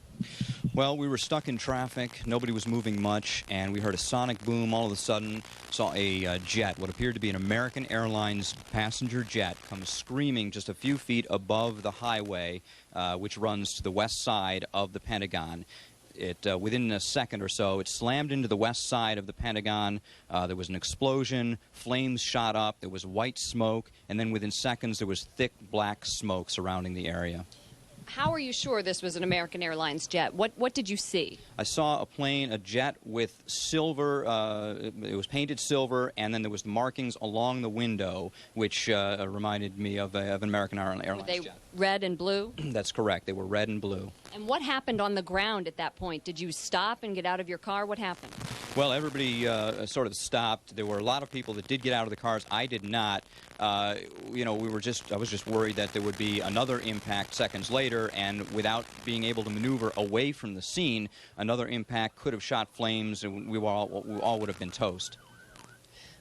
Well, we were stuck in traffic. Nobody was moving much, and we heard a sonic boom. All of a sudden, saw a jet, what appeared to be an American Airlines passenger jet, come screaming just a few feet above the highway, which runs to the west side of the Pentagon. Within a second or so, it slammed into the west side of the Pentagon. There was an explosion, flames shot up, there was white smoke, and then within seconds there was thick black smoke surrounding the area. How are you sure this was an American Airlines jet? What did you see? I saw a plane, a jet with silver, it was painted silver, and then there was markings along the window, which reminded me of an American Airlines jet. Were they red and blue? That's correct. They were red and blue. And what happened on the ground at that point? Did you stop and get out of your car? What happened? Well, everybody sort of stopped. There were a lot of people that did get out of the cars. I did not. You know, I was just worried that there would be another impact seconds later, and without being able to maneuver away from the scene, another impact could have shot flames, and we all would have been toast.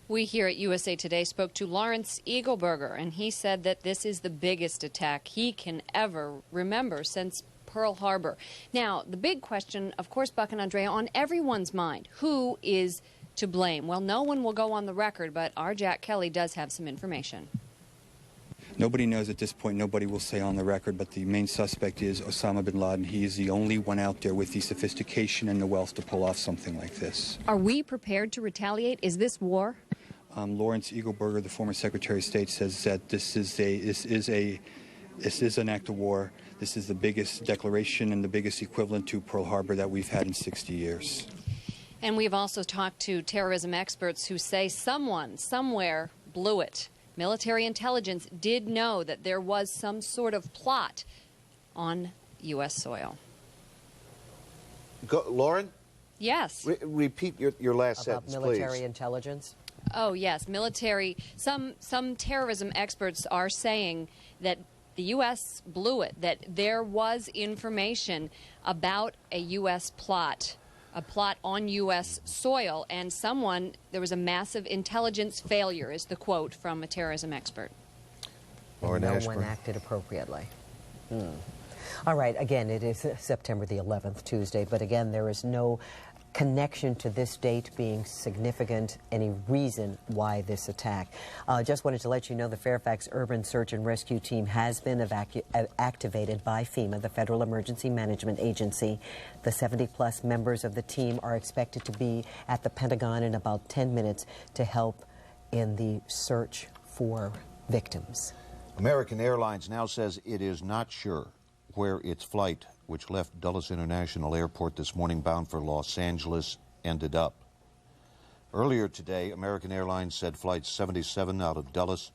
We here at USA Today spoke to Lawrence Eagleberger, and he said that this is the biggest attack he can ever remember since Pearl Harbor. Now, the big question, of course, Buck and Andrea, on everyone's mind, who is to blame? Well, no one will go on the record, but our Jack Kelly does have some information. Nobody knows at this point. Nobody will say on the record, but the main suspect is Osama bin Laden. He is the only one out there with the sophistication and the wealth to pull off something like this. Are we prepared to retaliate? Is this war? Lawrence Eagleberger, the former Secretary of State, says that this is an act of war. This is the biggest declaration and the biggest equivalent to Pearl Harbor that we've had in 60 years. And we've also talked to terrorism experts who say someone, somewhere, blew it. Military intelligence did know that there was some sort of plot on U.S. soil. Lauren? Yes. Repeat your last About sentence, military please. intelligence? Oh, yes. Military. Some terrorism experts are saying that the U.S. blew it, that there was information about a U.S. plot, a plot on U.S. soil, and there was a massive intelligence failure, is the quote from a terrorism expert. And no one acted appropriately. All right, again, it is September the 11th, Tuesday, but again, there is no connection to this date being significant, any reason why this attack. Just wanted to let you know the Fairfax Urban Search and Rescue Team has been activated by FEMA, the Federal Emergency Management Agency. The 70-plus members of the team are expected to be at the Pentagon in about 10 minutes to help in the search for victims. American Airlines now says it is not sure where its flight, which left Dulles International Airport this morning bound for Los Angeles, ended up. Earlier today, American Airlines said Flight 77 out of Dulles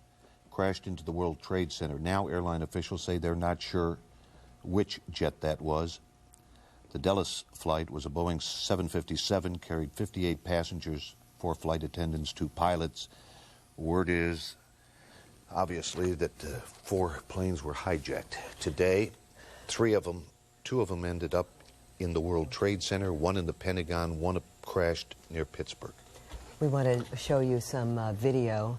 crashed into the World Trade Center. Now airline officials say they're not sure which jet that was. The Dulles flight was a Boeing 757, carried 58 passengers, 4 flight attendants, 2 pilots. Word is, obviously, that 4 planes were hijacked. Today, 2 of them ended up in the World Trade Center, 1 in the Pentagon, 1 crashed near Pittsburgh. We want to show you some video.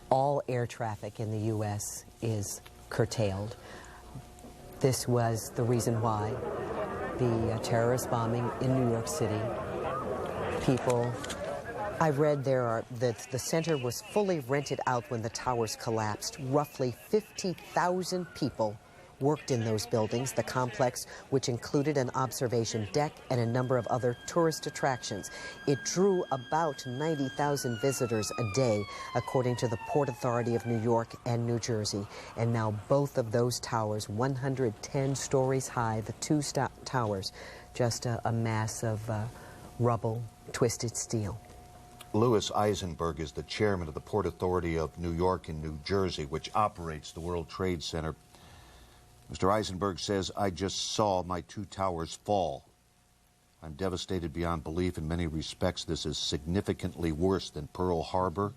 All air traffic in the U.S. is curtailed. This was the reason why the terrorist bombing in New York City. I read that the center was fully rented out when the towers collapsed. Roughly 50,000 people worked in those buildings, the complex, which included an observation deck and a number of other tourist attractions. It drew about 90,000 visitors a day, according to the Port Authority of New York and New Jersey. And now both of those towers, 110 stories high, the 2 towers, just a mass of rubble, twisted steel. Louis Eisenberg is the chairman of the Port Authority of New York and New Jersey, which operates the World Trade Center. Mr. Eisenberg says, "I just saw my 2 towers fall. I'm devastated beyond belief. In many respects, this is significantly worse than Pearl Harbor,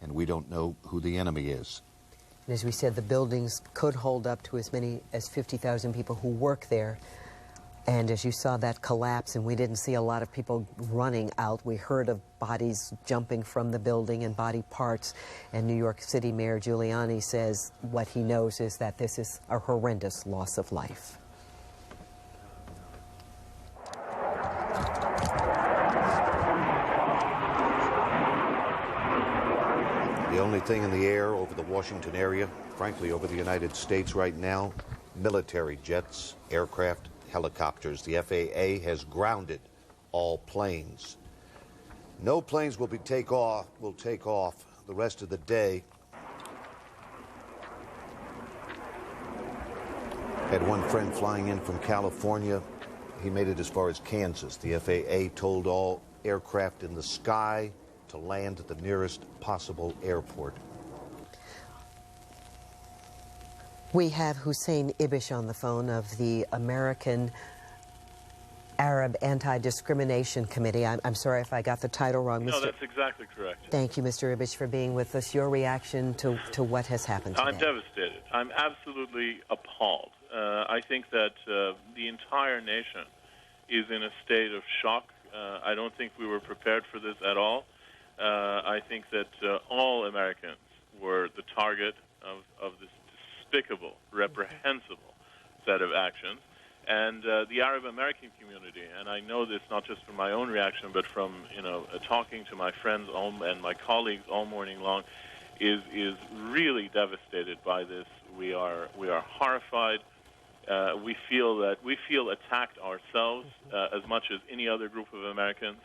and we don't know who the enemy is." And as we said, the buildings could hold up to as many as 50,000 people who work there. And as you saw that collapse, and we didn't see a lot of people running out, we heard of bodies jumping from the building and body parts. And New York City Mayor Giuliani says what he knows is that this is a horrendous loss of life. The only thing in the air over the Washington area, frankly over the United States right now, military jets, aircraft, helicopters. The FAA has grounded all planes. No planes will take off the rest of the day. Had one friend flying in from California. He made it as far as Kansas. The FAA told all aircraft in the sky to land at the nearest possible airport. We have Hussein Ibish on the phone of the American Arab Anti-Discrimination Committee. I'm sorry if I got the title wrong. No, that's exactly correct. Thank you, Mr. Ibish, for being with us. Your reaction to what has happened today? I'm devastated. I'm absolutely appalled. I think that the entire nation is in a state of shock. I don't think we were prepared for this at all. I think that all Americans were the target of this despicable, reprehensible set of actions. And the Arab American community, and I know this not just from my own reaction, but from talking to my friends and my colleagues all morning long, is really devastated by this. We are horrified. We feel attacked ourselves as much as any other group of Americans,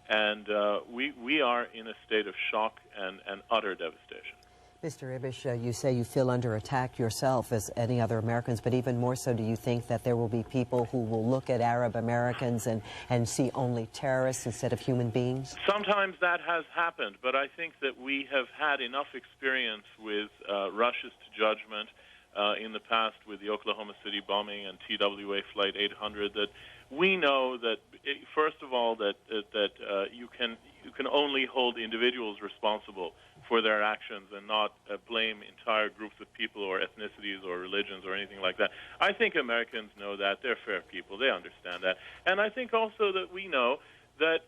And we are in a state of shock and utter devastation. Mr. Ibish, you say you feel under attack yourself as any other Americans, but even more so, do you think that there will be people who will look at Arab Americans and see only terrorists instead of human beings? Sometimes that has happened, but I think that we have had enough experience with rushes to judgment in the past with the Oklahoma City bombing and TWA Flight 800 that we know that, first of all, that you can only hold individuals responsible for their actions and not blame entire groups of people or ethnicities or religions or anything like that. I think Americans know that. They're fair people. They understand that. And I think also that we know that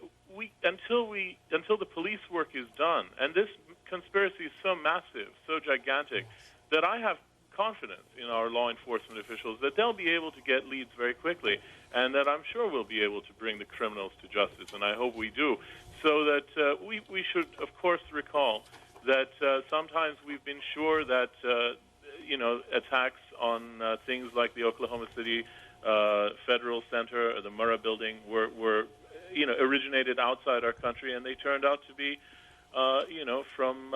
until the police work is done, and this conspiracy is so massive, so gigantic, that I have confidence in our law enforcement officials that they'll be able to get leads very quickly, and that I'm sure we'll be able to bring the criminals to justice, and I hope we do. So that we should, of course, recall that sometimes we've been sure that, attacks on things like the Oklahoma City Federal Center or the Murrah building were originated outside our country, and they turned out to be, from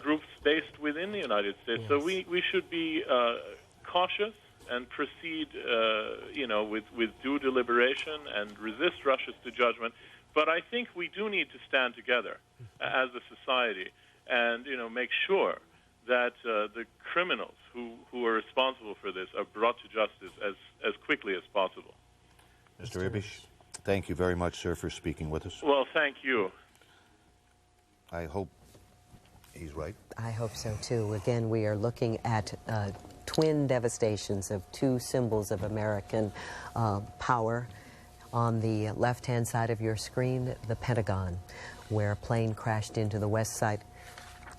groups based within the United States. Yes. So we should be cautious and proceed, with due deliberation and resist rushes to judgment. But I think we do need to stand together as a society and, make sure that the criminals who are responsible for this are brought to justice as quickly as possible. Mr. Ibish, thank you very much, sir, for speaking with us. Well, thank you. I hope he's right. I hope so, too. Again, we are looking at twin devastations of two symbols of American power. On the left-hand side of your screen, the Pentagon, where a plane crashed into the west side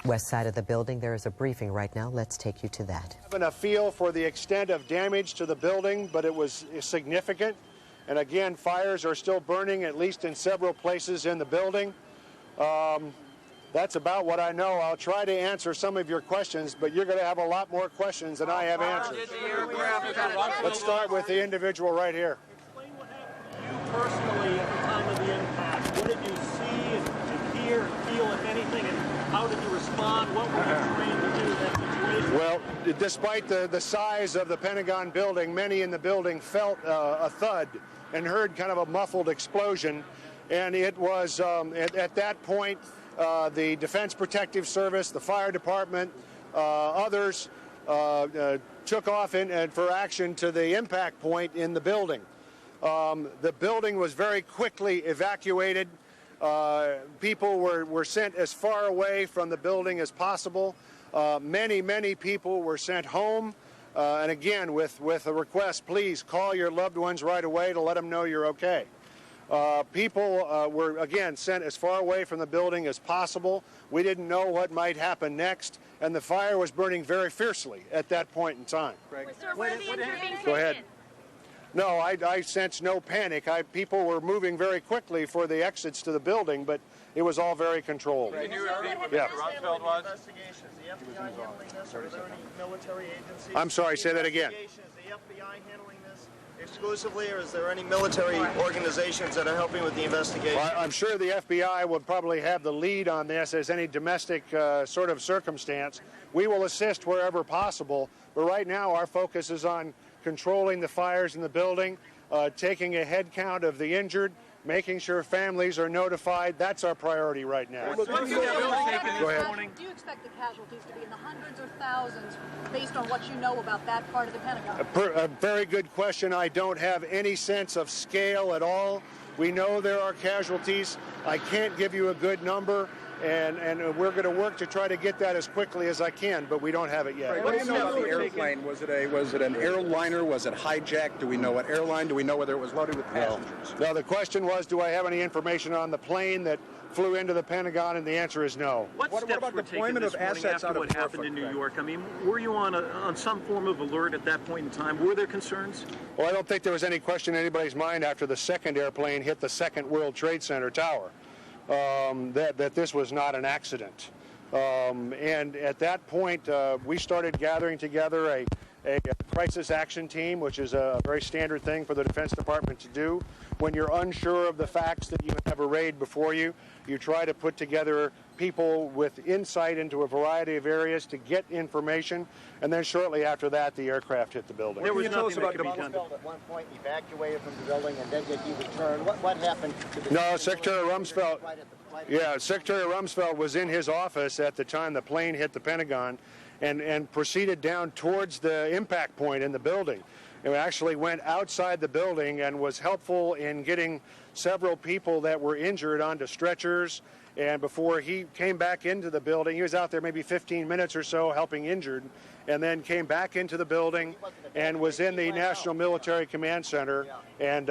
of the building. There is a briefing right now. Let's take you to that. Having a feel for the extent of damage to the building, but it was significant. And again, fires are still burning, at least in several places in the building. That's about what I know. I'll try to answer some of your questions, but you're going to have a lot more questions than I have answers. Let's start with the individual right here. Personally, at the time of the impact, what did you see and hear and feel, if anything, and how did you respond? What were you trained to do in that situation? Well, despite the size of the Pentagon building, many in the building felt a thud and heard kind of a muffled explosion. And it was, at that point, the Defense Protective Service, the fire department, others took off for action to the impact point in the building. The building was very quickly evacuated. People were sent as far away from the building as possible. Many people were sent home. And again, with a request, please call your loved ones right away to let them know you're okay. People were, again, sent as far away from the building as possible. We didn't know what might happen next, and the fire was burning very fiercely at that point in time. Sir, where are the injured being taken? Go ahead. No, I sensed no panic. People were moving very quickly for the exits to the building, but it was all very controlled. Yeah. I'm sorry, say that again. Is the FBI handling this exclusively, or is there any military organizations that are helping with the investigation? Well, I'm sure the FBI will probably have the lead on this as any domestic sort of circumstance. We will assist wherever possible, but right now our focus is on controlling the fires in the building, taking a head count of the injured, making sure families are notified. That's our priority right now. Go ahead. Do you expect the casualties to be in the hundreds or thousands based on what you know about that part of the Pentagon? A very good question. I don't have any sense of scale at all. We know there are casualties. I can't give you a good number. And we're going to work to try to get that as quickly as I can, but we don't have it yet. Right. What do you know about the airplane? Was it an airliner? Was it hijacked? Do we know what airline? Do we know whether it was loaded with passengers? No, the question was, do I have any information on the plane that flew into the Pentagon, and the answer is no. What about deployment of assets out of what happened in New York? I mean, were you on some form of alert at that point in time? Were there concerns? Well, I don't think there was any question in anybody's mind after the second airplane hit the second World Trade Center tower. That this was not an accident. And at that point, we started gathering together a crisis action team, which is a very standard thing for the Defense Department to do. When you're unsure of the facts that you have a raid before you, you try to put together people with insight into a variety of areas to get information, and then shortly after that, the aircraft hit the building. There was nothing that could be done. At one point evacuated from the building, and then did he return? What happened to the... No, Secretary Rumsfeld. Yeah, Secretary Rumsfeld was in his office at the time the plane hit the Pentagon, and proceeded down towards the impact point in the building. It actually went outside the building and was helpful in getting several people that were injured onto stretchers. And before he came back into the building, he was out there maybe 15 minutes or so helping injured, and then came back into the building and was in the National Military Command Center and